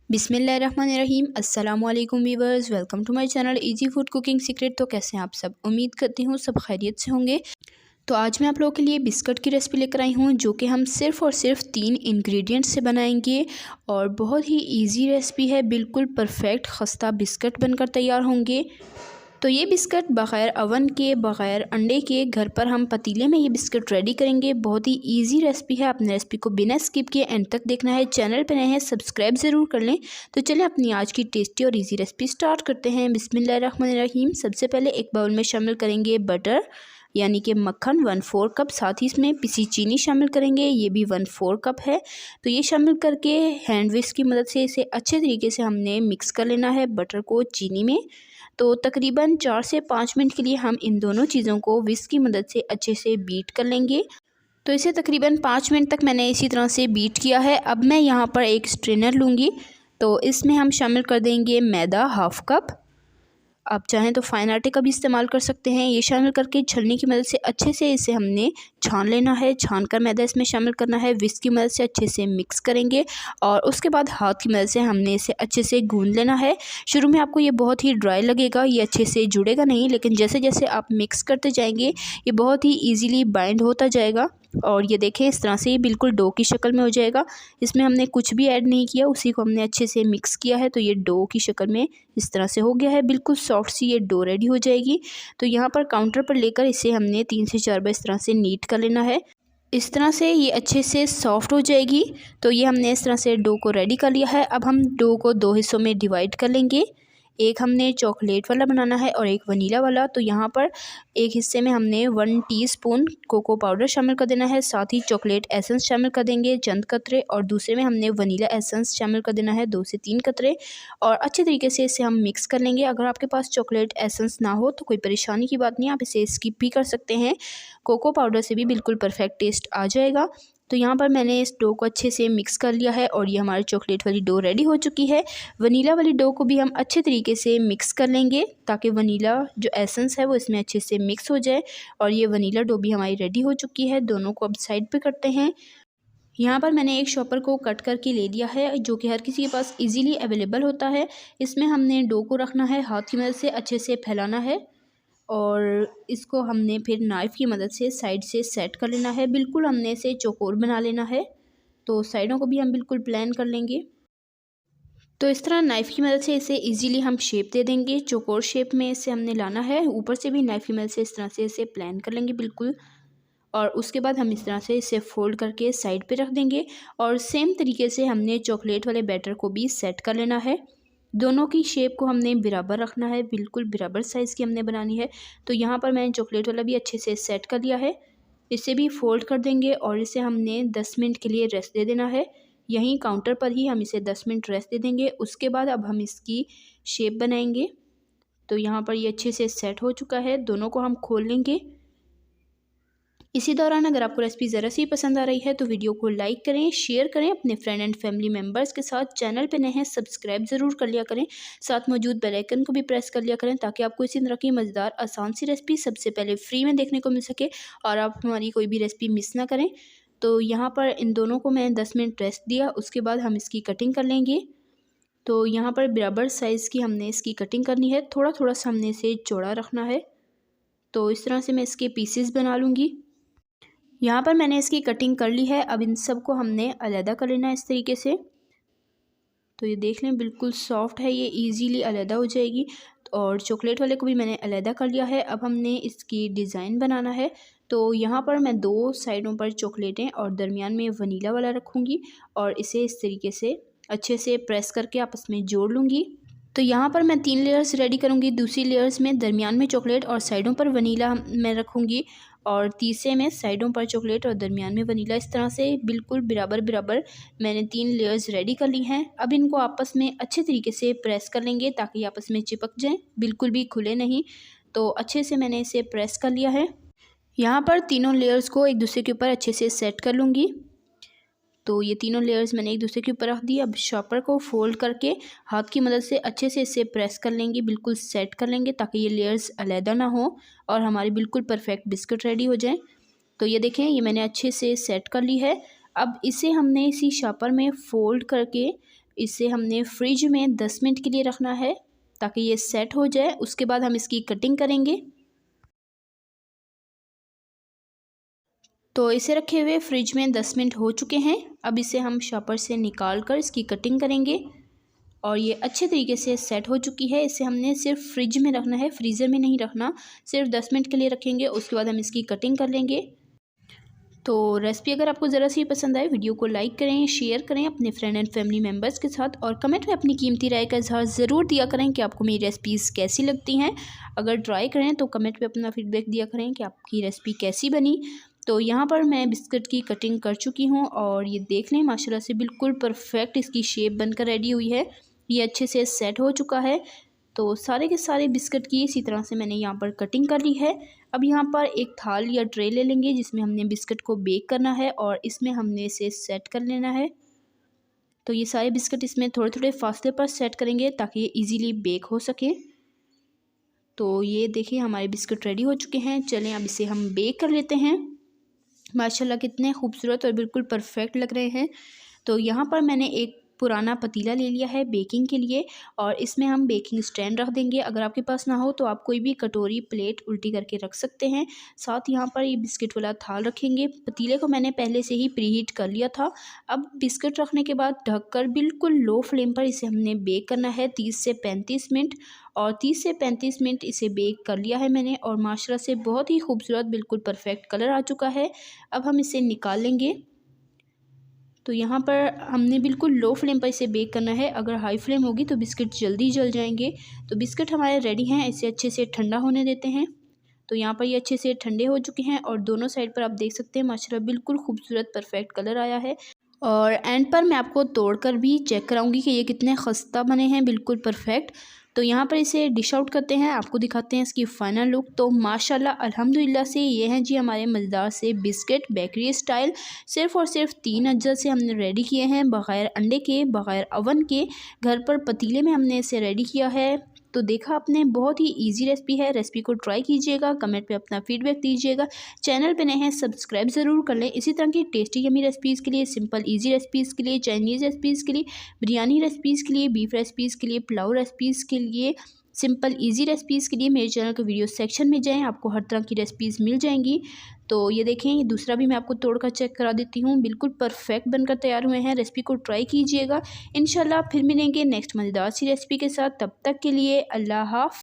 बिस्मिल्लाहिर्रहमानिर्रहीम। अस्सलाम वालेकुम viewers, welcome to my channel easy food cooking secret. तो कैसे हैं आप सब? उम्मीद करती हूँ सब खैरियत से होंगे। तो आज मैं आप लोगों के लिए बिस्किट की रेसिपी लेकर आई हूँ, जो कि हम सिर्फ़ और सिर्फ 3 इंग्रेडिएंट्स से बनाएंगे और बहुत ही इजी रेसिपी है। बिल्कुल परफेक्ट खस्ता बिस्किट बनकर तैयार होंगे। तो ये बिस्किट बग़ैर अवन के, बग़ैर अंडे के, घर पर हम पतीले में ये बिस्किट रेडी करेंगे। बहुत ही इजी रेसिपी है। अपने रेसिपी को बिना स्किप किए एंड तक देखना है। चैनल पर नए हैं सब्सक्राइब ज़रूर कर लें। तो चलिए अपनी आज की टेस्टी और इजी रेसिपी स्टार्ट करते हैं। बिस्मिल्लाहिर्रहमानिर्रहीम। सबसे पहले एक बाउल में शामिल करेंगे बटर यानी कि मक्खन 1/4 कप। साथ ही इसमें पिसी चीनी शामिल करेंगे, ये भी 1/4 कप है। तो ये शामिल करके हैंड विस्क की मदद से इसे अच्छे तरीके से हमने मिक्स कर लेना है बटर को चीनी में। तो तकरीबन 4 से 5 मिनट के लिए हम इन दोनों चीज़ों को विस्क की मदद से अच्छे से बीट कर लेंगे। तो इसे तकरीबन 5 मिनट तक मैंने इसी तरह से बीट किया है। अब मैं यहाँ पर एक स्ट्रेनर लूँगी। तो इसमें हम शामिल कर देंगे मैदा 1/2 कप। आप चाहें तो फाइन आटे का भी इस्तेमाल कर सकते हैं। ये शामिल करके छलनी की मदद से अच्छे से इसे हमने छान लेना है। छान कर मैदा इसमें शामिल करना है। विस्क की मदद से अच्छे से मिक्स करेंगे और उसके बाद हाथ की मदद से हमने इसे अच्छे से गूंद लेना है। शुरू में आपको ये बहुत ही ड्राई लगेगा, ये अच्छे से जुड़ेगा नहीं, लेकिन जैसे जैसे आप मिक्स करते जाएंगे ये बहुत ही ईजीली बाइंड होता जाएगा। और ये देखें इस तरह से ये बिल्कुल डो की शक्ल में हो जाएगा। इसमें हमने कुछ भी ऐड नहीं किया, उसी को हमने अच्छे से मिक्स किया है। तो ये डो की शक्ल में इस तरह से हो गया है। बिल्कुल सॉफ्ट सी ये डो रेडी हो जाएगी। तो यहाँ पर काउंटर पर लेकर इसे हमने 3 से 4 बार इस तरह से नीट कर लेना है। इस तरह से ये अच्छे से सॉफ्ट हो जाएगी। तो ये हमने इस तरह से डो को रेडी कर लिया है। अब हम डो को 2 हिस्सों में डिवाइड कर लेंगे। एक हमने चॉकलेट वाला बनाना है और एक वनीला वाला। तो यहाँ पर एक हिस्से में हमने 1 टीस्पून कोको पाउडर शामिल कर देना है। साथ ही चॉकलेट एसेंस शामिल कर देंगे चंद कतरे, और दूसरे में हमने वनीला एसेंस शामिल कर देना है 2 से 3 कतरे। और अच्छे तरीके से इसे हम मिक्स कर लेंगे। अगर आपके पास चॉकलेट एसेंस ना हो तो कोई परेशानी की बात नहीं, आप इसे स्किप भी कर सकते हैं। कोको पाउडर से भी बिल्कुल परफेक्ट टेस्ट आ जाएगा। तो यहाँ पर मैंने इस डो को अच्छे से मिक्स कर लिया है और ये हमारी चॉकलेट वाली डो रेडी हो चुकी है। वनीला वाली डो को भी हम अच्छे तरीके से मिक्स कर लेंगे ताकि वनीला जो एसेंस है वो इसमें अच्छे से मिक्स हो जाए। और ये वनीला डो भी हमारी रेडी हो चुकी है। दोनों को अब साइड पे करते हैं। यहाँ पर मैंने एक शॉपर को कट करके ले लिया है, जो कि हर किसी के पास इजीली अवेलेबल होता है। इसमें हमने डो को रखना है, हाथ की मदद से अच्छे से फैलाना है और इसको हमने फिर नाइफ़ की मदद से साइड से सेट कर लेना है। बिल्कुल हमने इसे चौकोर बना लेना है। तो साइडों को भी हम बिल्कुल प्लान कर लेंगे। तो इस तरह नाइफ़ की मदद से इसे इजीली हम शेप दे देंगे। चौकोर शेप में इसे हमने लाना है। ऊपर से भी नाइफ़ की मदद से इस तरह से इसे प्लान कर लेंगे बिल्कुल। और उसके बाद हम इस तरह से इसे फ़ोल्ड करके साइड पे रख देंगे। और सेम तरीके से हमने चॉकलेट वाले बैटर को भी सेट कर लेना है। दोनों की शेप को हमने बराबर रखना है, बिल्कुल बराबर साइज़ की हमने बनानी है। तो यहाँ पर मैंने चॉकलेट वाला भी अच्छे से सेट कर लिया है। इसे भी फ़ोल्ड कर देंगे और इसे हमने 10 मिनट के लिए रेस्ट दे देना है। यहीं काउंटर पर ही हम इसे 10 मिनट रेस्ट दे देंगे। उसके बाद अब हम इसकी शेप बनाएंगे। तो यहाँ पर ये अच्छे से सेट हो चुका है। दोनों को हम खोल लेंगे। इसी दौरान अगर आपको रेसिपी ज़रा सी पसंद आ रही है तो वीडियो को लाइक करें, शेयर करें अपने फ्रेंड एंड फैमिली मेम्बर्स के साथ। चैनल पे नए हैं सब्सक्राइब ज़रूर कर लिया करें। साथ मौजूद बेल आइकन को भी प्रेस कर लिया करें ताकि आपको इसी तरह की मज़ेदार आसान सी रेसिपी सबसे पहले फ्री में देखने को मिल सके और आप हमारी कोई भी रेसिपी मिस ना करें। तो यहाँ पर इन दोनों को मैंने 10 मिनट रेस्ट दिया। उसके बाद हम इसकी कटिंग कर लेंगे। तो यहाँ पर बराबर साइज़ की हमने इसकी कटिंग करनी है। थोड़ा थोड़ा सा हमने इसे चौड़ा रखना है। तो इस तरह से मैं इसके पीसेस बना लूँगी। यहाँ पर मैंने इसकी कटिंग कर ली है। अब इन सब को हमने अलग कर लेना है इस तरीके से। तो ये देख लें बिल्कुल सॉफ्ट है, ये इजीली अलग हो जाएगी। और चॉकलेट वाले को भी मैंने अलग कर लिया है। अब हमने इसकी डिज़ाइन बनाना है। तो यहाँ पर मैं 2 साइडों पर चॉकलेटें और दरमियान में वनीला वाला रखूँगी और इसे इस तरीके से अच्छे से प्रेस करके आपस में जोड़ लूँगी। तो यहाँ पर मैं 3 लेयर्स रेडी करूँगी। दूसरी लेयर्स में दरमियान में चॉकलेट और साइडों पर वनीला मैं रखूँगी, और तीसरे में साइडों पर चॉकलेट और दरमियान में वनीला। इस तरह से बिल्कुल बराबर बराबर मैंने 3 लेयर्स रेडी कर ली हैं। अब इनको आपस में अच्छे तरीके से प्रेस कर लेंगे ताकि आपस में चिपक जाएं, बिल्कुल भी खुले नहीं। तो अच्छे से मैंने इसे प्रेस कर लिया है। यहाँ पर तीनों लेयर्स को एक दूसरे के ऊपर अच्छे से सेट कर लूँगी। तो ये तीनों लेयर्स मैंने एक दूसरे के ऊपर रख दी। अब शॉपर को फोल्ड करके हाथ की मदद से अच्छे से इसे प्रेस कर लेंगे, बिल्कुल सेट कर लेंगे ताकि ये लेयर्स अलग ना हो और हमारी बिल्कुल परफेक्ट बिस्किट रेडी हो जाए। तो ये देखें ये मैंने अच्छे से सेट कर ली है। अब इसे हमने इसी शॉपर में फ़ोल्ड करके इसे हमने फ्रिज में 10 मिनट के लिए रखना है ताकि ये सेट हो जाए। उसके बाद हम इसकी कटिंग करेंगे। तो इसे रखे हुए फ्रिज में 10 मिनट हो चुके हैं। अब इसे हम शॉपर से निकाल कर इसकी कटिंग करेंगे और ये अच्छे तरीके से सेट हो चुकी है। इसे हमने सिर्फ फ्रिज में रखना है, फ्रीज़र में नहीं रखना। सिर्फ 10 मिनट के लिए रखेंगे, उसके बाद हम इसकी कटिंग कर लेंगे। तो रेसिपी अगर आपको ज़रा सी पसंद आए, वीडियो को लाइक करें, शेयर करें अपने फ्रेंड एंड फैमिली मेम्बर्स के साथ और कमेंट में अपनी कीमती राय का इज़हार ज़रूर दिया करें कि आपको मेरी रेसिपीज़ कैसी लगती हैं। अगर ट्राई करें तो कमेंट में अपना फीडबैक दिया करें कि आपकी रेसिपी कैसी बनी। तो यहाँ पर मैं बिस्किट की कटिंग कर चुकी हूँ और ये देख लें माशाल्लाह से बिल्कुल परफेक्ट इसकी शेप बनकर रेडी हुई है। ये अच्छे से सेट हो चुका है। तो सारे के सारे बिस्किट की इसी तरह से मैंने यहाँ पर कटिंग कर ली है। अब यहाँ पर एक थाल या ट्रे ले लेंगे जिसमें हमने बिस्किट को बेक करना है और इसमें हमने इसे सेट कर लेना है। तो ये सारे बिस्किट इसमें थोड़े थोड़े फासले पर सेट करेंगे ताकि ये इजीली बेक हो सके। तो ये देखिए हमारे बिस्किट रेडी हो चुके हैं। चलें अब इसे हम बेक कर लेते हैं। माशाल्लाह कितने खूबसूरत और बिल्कुल परफेक्ट लग रहे हैं। तो यहाँ पर मैंने एक पुराना पतीला ले लिया है बेकिंग के लिए और इसमें हम बेकिंग स्टैंड रख देंगे। अगर आपके पास ना हो तो आप कोई भी कटोरी प्लेट उल्टी करके रख सकते हैं। साथ यहाँ पर ये बिस्किट वाला थाल रखेंगे। पतीले को मैंने पहले से ही प्रीहीट कर लिया था। अब बिस्किट रखने के बाद ढककर बिल्कुल लो फ्लेम पर इसे हमने बेक करना है 30 से 35 मिनट और 30 से 35 मिनट इसे बेक कर लिया है मैंने और माशाल्लाह से बहुत ही खूबसूरत बिल्कुल परफेक्ट कलर आ चुका है। अब हम इसे निकाल लेंगे। तो यहाँ पर हमने बिल्कुल लो फ्लेम पर इसे बेक करना है। अगर हाई फ्लेम होगी तो बिस्किट जल्दी जल जाएंगे। तो बिस्किट हमारे रेडी हैं, इसे अच्छे से ठंडा होने देते हैं। तो यहाँ पर ये अच्छे से ठंडे हो चुके हैं और दोनों साइड पर आप देख सकते हैं माशाल्लाह बिल्कुल खूबसूरत परफेक्ट कलर आया है। और एंड पर मैं आपको तोड़कर भी चेक कराऊंगी कि ये कितने खस्ता बने हैं, बिल्कुल परफेक्ट। तो यहाँ पर इसे डिश आउट करते हैं, आपको दिखाते हैं इसकी फ़ाइनल लुक। तो माशाल्लाह अल्हम्दुलिल्लाह से ये हैं जी हमारे मज़ेदार से बिस्किट बेकरी स्टाइल। सिर्फ़ और सिर्फ 3 अज्जा से हमने रेडी किए हैं, बग़ैर अंडे के, बग़ैर अवन के। घर पर पतीले में हमने इसे रेडी किया है। तो देखा आपने, बहुत ही इजी रेसिपी है। रेसिपी को ट्राई कीजिएगा, कमेंट में अपना फीडबैक दीजिएगा। चैनल पे नए हैं सब्सक्राइब ज़रूर कर लें। इसी तरह की टेस्टी यमी रेसिपीज़ के लिए, सिंपल इजी रेसिपीज़ के लिए, चाइनीज़ रेसिपीज़ के लिए, बिरयानी रेसिपीज़ के लिए, बीफ रेसिपीज़ के लिए, पुलाव रेसिपीज़ के लिए, सिंपल इजी रेसिपीज़ के लिए मेरे चैनल के वीडियो सेक्शन में जाएँ, आपको हर तरह की रेसिपीज़ मिल जाएंगी। तो ये देखें, ये दूसरा भी मैं आपको तोड़कर चेक करा देती हूँ। बिल्कुल परफेक्ट बनकर तैयार हुए हैं। रेसिपी को ट्राई कीजिएगा। इंशाल्लाह फिर मिलेंगे नेक्स्ट मज़ेदार सी रेसिपी के साथ। तब तक के लिए अल्लाह हाफ़िज़।